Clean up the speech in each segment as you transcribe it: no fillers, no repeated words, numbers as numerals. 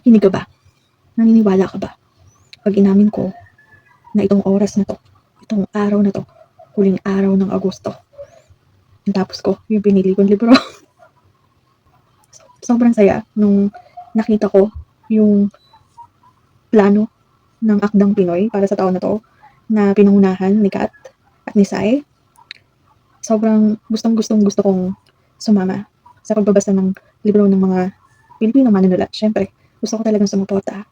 Nakikinig ka ba? Naniniwala ka ba? Pag inamin ko na itong oras na to, itong araw na to, huling araw ng Agosto, tapos ko yung pinili kong libro. Sobrang saya nung nakita ko yung plano ng Akdang Pinoy para sa taon na to na pinangunahan ni Kat at ni Sai. Sobrang gusto kong sumama sa pagbabasa ng libro ng mga Pilipino manunulat. Syempre, gusto ko talagang sumuporta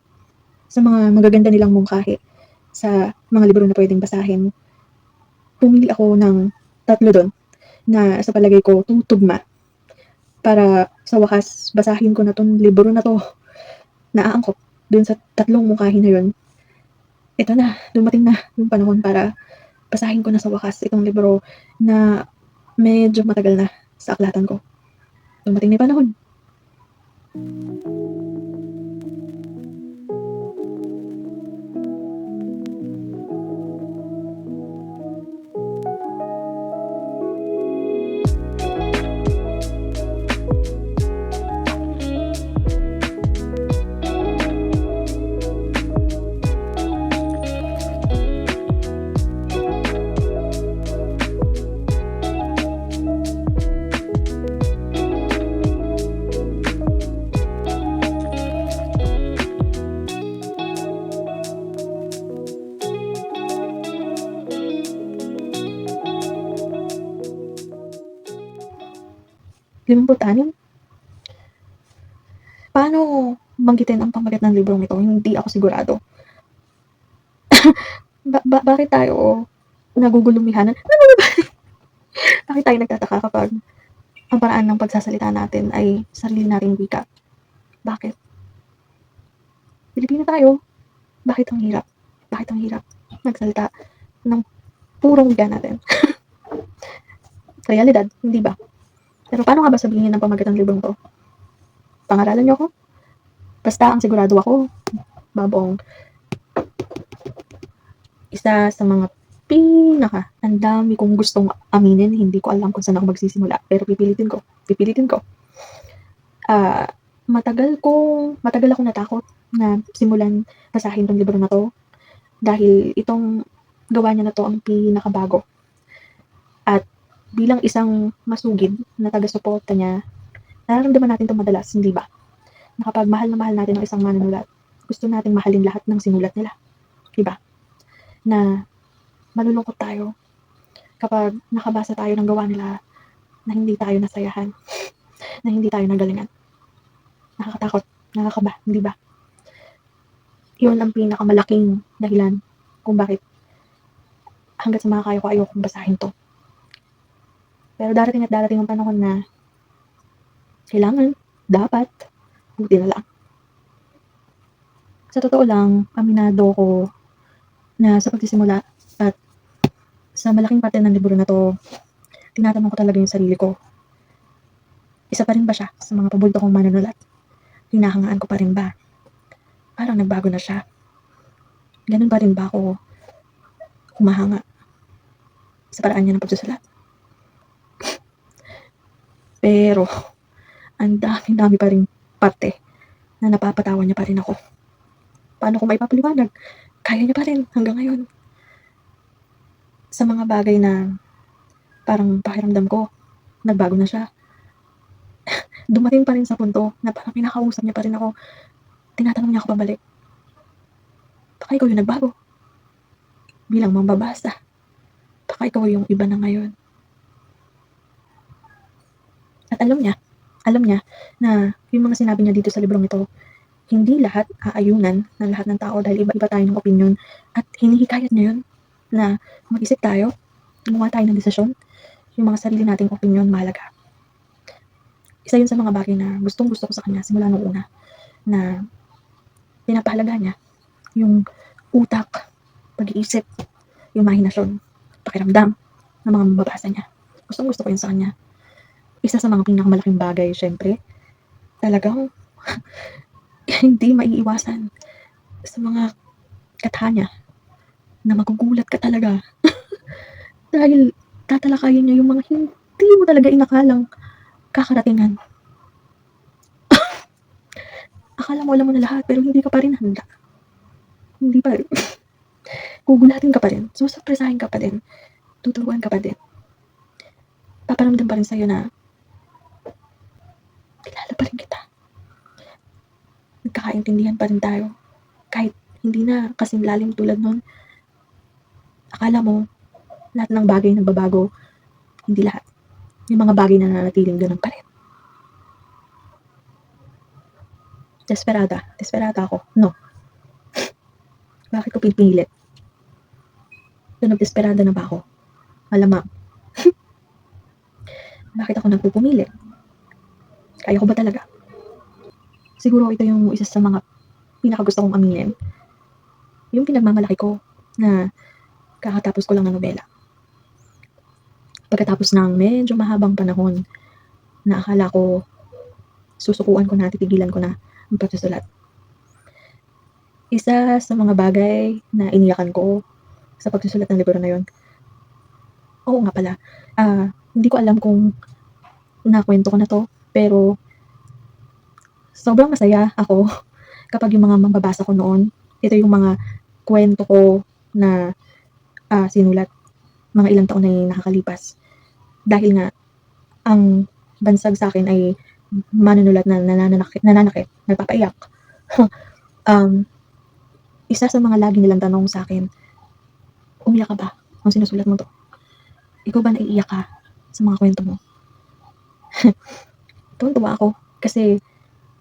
sa mga magaganda nilang mungkahi sa mga libro na pwedeng basahin. Pumili ako ng 3 doon na sa palagay ko tutugma para sa wakas basahin ko na tong libro na to. Naaangkop dun sa 3 mungkahi na yun. Ito na, dumating na yung panahon para basahin ko na sa wakas itong libro na medyo matagal na sa aklatan ko. Dumating na yung panahon. Limput-anim? Paano banggitin ang pamagat ng librong ito? Hindi ako sigurado. Bakit tayo nagugulumihanan? Bakit tayo nagtataka kapag ang paraan ng pagsasalita natin ay sarili nating wika? Bakit? Pilipino tayo. Bakit ang hirap? Bakit ang hirap magsalita ng purong wika natin? Realidad, hindi ba? Pero paano nga ba sabihin ng pamagat ng librong to? Pangaralan niyo ako? Basta ang sigurado ako, babong isa sa mga ang dami kong gustong aminin, hindi ko alam kung saan ako magsisimula, pero pipilitin ko. Matagal akong natakot na simulan basahin tong libro na to dahil itong gawa niya na to ang pinakabago. At bilang isang masugid na taga-suporta niya, nararamdaman natin ito madalas, hindi ba? Na kapag mahal na mahal natin ang isang manunulat, gusto nating mahalin lahat ng sinulat nila. Diba? Na malulungkot tayo kapag nakabasa tayo ng gawa nila na hindi tayo nasayahan, na hindi tayo nagalingan. Nakakatakot, nakakaba, hindi ba? Yun ang pinakamalaking dahilan kung bakit hanggat sa makakaya ko ayokong basahin to. Pero darating ang panahon na kailangan, dapat, buti na lang. Sa totoo lang, aminado ko na sa pagsisimula at sa malaking parte ng libro na to, tinatanong ko talaga yung sarili ko. Isa pa rin ba siya sa mga pabulto kong manunulat? Hinahangaan ko pa rin ba? Parang nagbago na siya. Ganun pa rin ba ako humahanga sa paraan niya ng pagsusulat? Pero, ang dami pa rin parte na napapatawa niya pa rin ako. Paano ko maipapaliwanag? Kaya niya pa rin hanggang ngayon. Sa mga bagay na parang pakiramdam ko, nagbago na siya. Dumating pa rin sa punto na parang kinakausap niya pa rin ako. Tinatanong niya ako pabalik. Baka ikaw yung nagbago. Bilang mambabasa. Baka ikaw yung iba na ngayon. At alam niya na yung mga sinabi niya dito sa librong ito, hindi lahat aayunan ng lahat ng tao dahil iba-iba tayo ng opinion at hinihikayat niya yun na mag-isip tayo, gumawa tayo ng desisyon, yung mga sarili nating opinion mahalaga. Isa yun sa mga bagay na gustong-gusto ko sa kanya simula nung una na pinapahalaga niya yung utak, pag-iisip, yung imahinasyon, pakiramdam ng mga mababasa niya. Gustong-gusto ko yun sa kanya. Isa sa mga pinakamalaking bagay, syempre, talagang hindi maiiwasan sa mga katha niya na magugulat ka talaga. Dahil tatalakayin niya yung mga hindi mo talaga inakalang kakaratingan. Akala mo alam mo na lahat, pero hindi ka pa rin handa. Hindi pa rin. Gugulatin ka pa rin. Susurpresahin ka pa din. Tuturuan ka pa din. Paparamdam pa rin sa'yo na kilala pa rin kita. Nagkakaintindihan pa rin tayo. Kahit hindi na kasing lalim tulad nun. Akala mo, lahat ng bagay nagbabago. Hindi lahat. May mga bagay na nanatiling ganun pa rin. Desperada ako. No. Bakit ko pinipilit? Nagdesperada na ba ako? Malamang. Bakit ako nagpupumilit? Kaya ko ba talaga? Siguro ito yung isa sa mga pinakagusto kong aminin. Yung pinagmamalaki ko na kakatapos ko lang ng nobela. Pagkatapos ng medyo mahabang panahon na akala ko susukuan ko na, titigilan ko na ang pagsusulat. Isa sa mga bagay na iniyakan ko sa pagsusulat ng libro na yon. Oo nga pala, hindi ko alam kung nakwento ko na to, pero sobrang masaya ako kapag yung mga mababasa ko noon, ito yung mga kwento ko na sinulat mga ilang taon na nakakalipas. Dahil nga, ang bansag sa akin ay manunulat na nananakit, nagpapaiyak. Isa sa mga lagi nilang tanong sa akin, umiyak ka ba kung sinusulat mo to? Ikaw ba naiiyak ka sa mga kwento mo? Tuwa ako kasi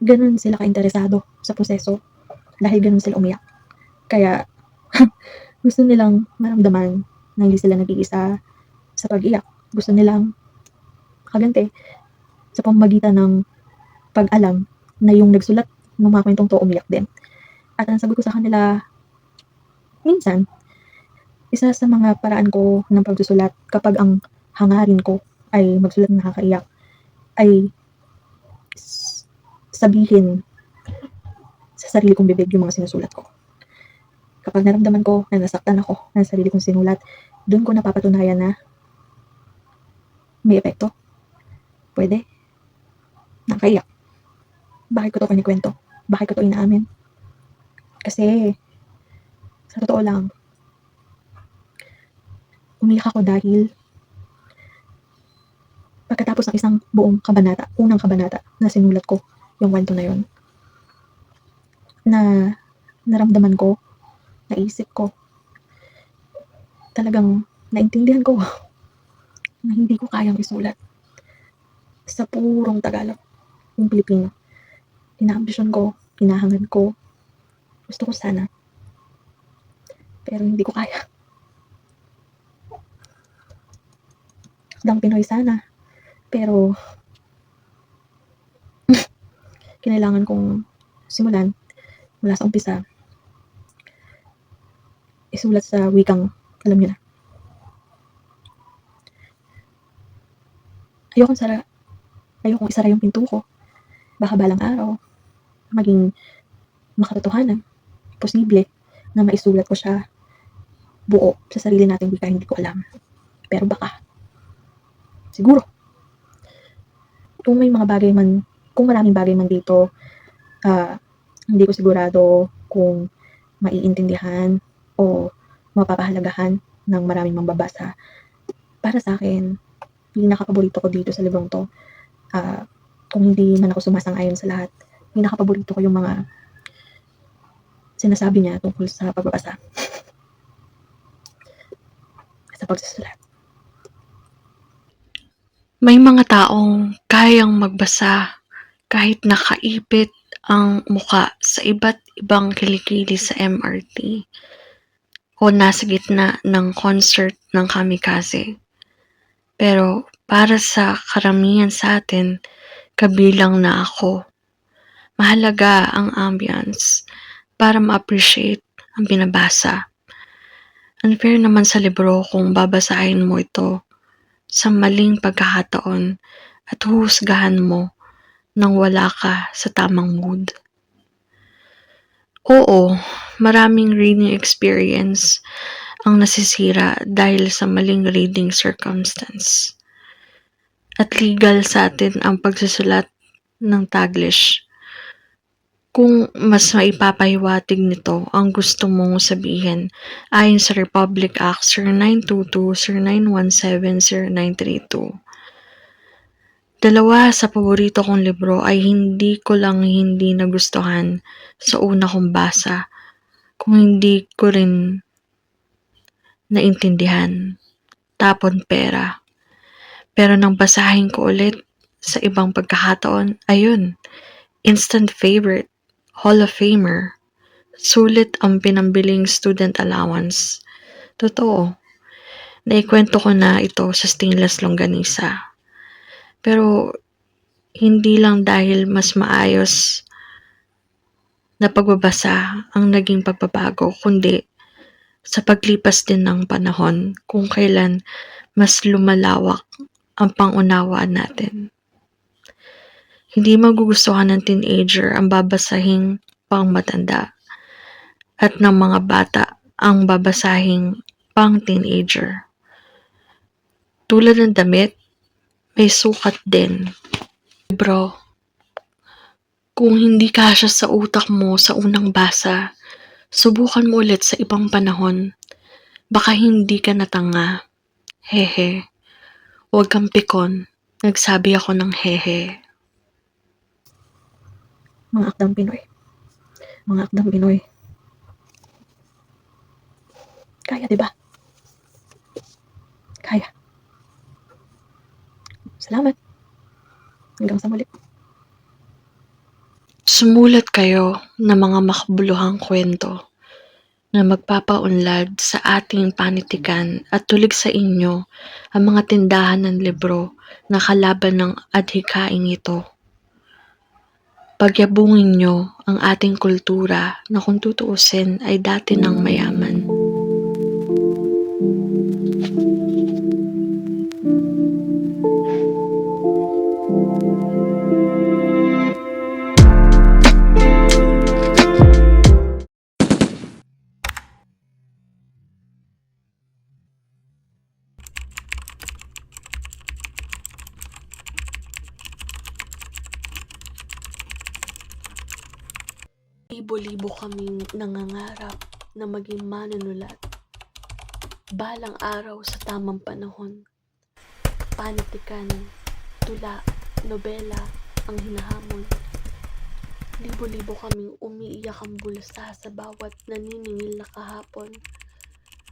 ganun sila ka-interesado sa proseso dahil ganun sila umiyak. Kaya gusto nilang maramdaman na hindi sila nag-iisa sa pag-iyak. Gusto nilang kaganti sa pamamagitan ng pag-alam na yung nagsulat ng mga kwentong to umiyak din. At ang sabi ko sa kanila, minsan, isa sa mga paraan ko ng pagsusulat kapag ang hangarin ko ay magsulat na nakakaiyak, ay sabihin sa sarili kong bibig yung mga sinusulat ko. Kapag naramdaman ko na nasaktan ako ng sarili kong sinulat, doon ko napapatunayan na may epekto. Pwede. Nakaiyak. Bakit ko to kinikwento? Bakit ko to inaamin? Kasi, sa totoo lang, umiyak ako dahil pagkatapos ng isang buong kabanata, unang kabanata na sinulat ko, yung kwento na yun, na naramdaman ko, naisip ko, talagang naintindihan ko na hindi ko kayang isulat sa purong Tagalog, yung Pilipino. Inaambisyon ko, hinahangad ko, gusto ko sana, pero hindi ko kaya. Dang Pinoy sana, pero kinailangan kong simulan mula sa umpisa, isulat sa wikang, alam niyo na. Ayokong isara yung pinto ko. Baka balang araw, maging makatotohanan, posible na maisulat ko siya buo sa sarili nating wika, hindi ko alam. Pero baka, siguro, kung maraming bagay man dito, hindi ko sigurado kung maiintindihan o mapapahalagahan ng maraming mambabasa. Para sa akin, pinakapaborito ko dito sa librong to, kung hindi man ako sumasang-ayon sa lahat, pinakapaborito ko yung mga sinasabi niya tungkol sa pagbabasa, sa pagsusulat. May mga taong kayang magbasa kahit nakaipit ang muka sa iba't ibang kilikili sa MRT o nasa gitna ng concert ng Kamikaze. Pero para sa karamihan sa atin, kabilang na ako, mahalaga ang ambience para ma-appreciate ang binabasa. Unfair naman sa libro kung babasahin mo ito sa maling pagkakataon at huhusgahan mo nang wala ka sa tamang mood. Oo, maraming reading experience ang nasisira dahil sa maling reading circumstance. At legal sa atin ang pagsusulat ng Taglish. Kung mas maipapahiwatig nito ang gusto mong sabihin ayon sa Republic Act 0922-0917-0932. Dalawa sa paborito kong libro ay hindi ko lang hindi nagustuhan sa una kong basa, kung hindi ko rin naintindihan. Tapon Pera. Pero nang basahin ko ulit sa ibang pagkakataon, ayun, instant favorite, Hall of Famer. Sulit ang pinambiling student allowance. Totoo, naikwento ko na ito sa Stainless Longganisa. Pero hindi lang dahil mas maayos na pagbabasa ang naging pagbabago, kundi sa paglipas din ng panahon kung kailan mas lumalawak ang pangunawaan natin. Hindi magugustuhan ng teenager ang babasahing pang matanda at ng mga bata ang babasahing pang teenager. Tulad ng damit, may sukat din. Bro, kung hindi kasya sa utak mo sa unang basa, subukan mo ulit sa ibang panahon. Baka hindi ka natanga. Hehe. Huwag kang pikon. Nagsabi ako ng hehe. Mga akdang Pinoy. Mga akdang Pinoy. Kaya, diba? Kaya. Salamat. Hanggang sa muli. Sumulat kayo ng mga makabuluhang kwento na magpapaunlad sa ating panitikan at tulig sa inyo ang mga tindahan ng libro na kalaban ng adhikaing ito. Pagyabungin nyo ang ating kultura na kung tutuusin ay dati ng mayaman. Libo-libo kaming nangangarap na maging manunulat. Balang araw sa tamang panahon. Panitikan, tula, nobela ang hinahamon. Libo-libo kaming umiiyak ang bulsa sa bawat naniningil na kahapon.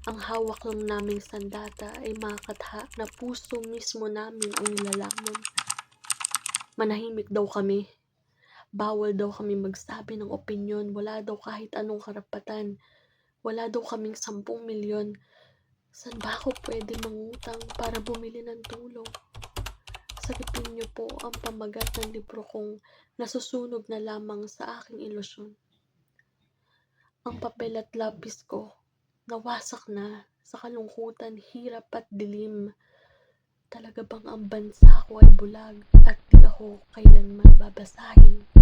Ang hawak lang naming sandata ay makatha na puso mismo namin ang nilalamon. Manahimik daw kami. Bawal daw kami magsabi ng opinyon, wala daw kahit anong karapatan, wala daw kaming 10 milyon. Saan ba ako pwede mangutang para bumili ng tulong? Sagipin niyo po ang pamagat ng libro kong nasusunog na lamang sa aking ilusyon. Ang papel at lapis ko, nawasak na sa kalungkutan, hirap at dilim. Talaga bang ang bansa ko ay bulag at di ako kailanman babasahin?